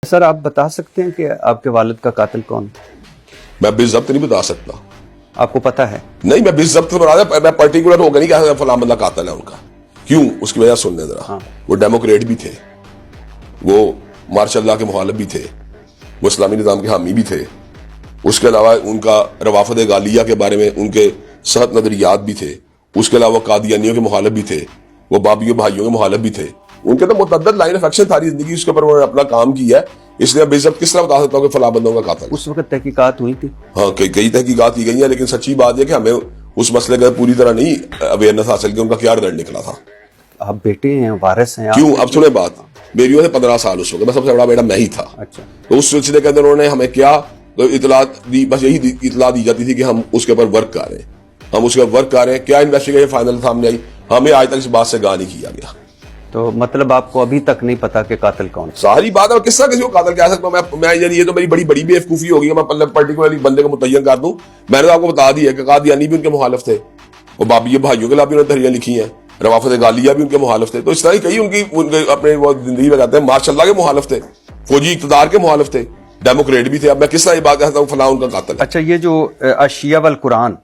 سر آپ بتا سکتے ہیں کہ آپ کے والد کا قاتل کون؟ میں بالضبط نہیں بتا سکتا. آپ کو پتا ہے؟ نہیں میں بالضبط میں پرٹیکولر ہو گیا نہیں کہ فلاں بندہ قاتل ہے ان کا. کیوں؟ اس کی وجہ سننے ذرا. وہ ڈیموکریٹ بھی تھے, وہ ماشاء اللہ کے مخالف بھی تھے, وہ اسلامی نظام کے حامی بھی تھے. اس کے علاوہ ان کا روافد غالیہ کے بارے میں ان کے سخت نظریات بھی تھے. اس کے علاوہ قادیانیوں کے مخالف بھی تھے, وہ بابیوں بھائیوں کے مخالف بھی تھے. ان کے تو متعدد لائن آف ایکشن ساری زندگی اس کے اوپر انہوں نے اپنا کام کیا ہے. اس لیے بالضبط کس طرح بتا سکتا ہوں کہ فلاں بندوں کا قاتل. اس وقت تحقیقات ہوئی تھی؟ ہاں کئی تحقیقات کی گئی ہیں, لیکن سچی بات یہ کہ ہمیں اس مسئلے کا پوری طرح نہیں اویئرنیس حاصل کی ان کا کیا رزلٹ نکلا تھا. آپ بیٹے ہیں, وارث ہیں. کیوں؟ اب سنیں بات, میری عمر 15 سال اس وقت, میں سب سے بڑا بیٹا میں ہی تھا. اچھا. تو اس سلسلے کے اندر انہوں نے ہمیں کیا اطلاع دی, بس یہی اطلاع دی جاتی تھی کہ ہم اس کے اوپر ورک کر رہے ہیں, ہم اس کے اوپر ورک کر رہے ہیں. کیا انویسٹیگیشن فائنل سامنے آئی؟ ہمیں آج تک اس بات سے گاہ نہیں کیا گیا. تو مطلب آپ کو ابھی تک نہیں پتا کہ قاتل کون؟ ساری بات ہے, کس طرح کسی کو قاتل کہہ سکتا ہوں میں یہ تو میری بڑی بیوقوفی ہوگی. میں پرٹیکولرلی بندے کو متعین کر دوں. میں نے آپ کو بتا دیا کہ قادیانی بھی ان کے مخالف تھے, وہ بابی بھائیوں کے خلاف بھی انہوں نے تحریریں لکھی ہیں, روافد غالیہ بھی ان کے مخالف تھے. تو اس طرح ہی کئی ان کے اپنے وہ زندگی میں کہتے ہیں ماشاء اللہ کے مخالف تھے, فوجی اقتدار کے مخالف تھے, ڈیموکریٹ بھی تھے. اب میں کس طرح یہ بات کہتا ہوں فلاں ان کا قاتل ہے. اچھا, یہ جو اشیاء والقرآن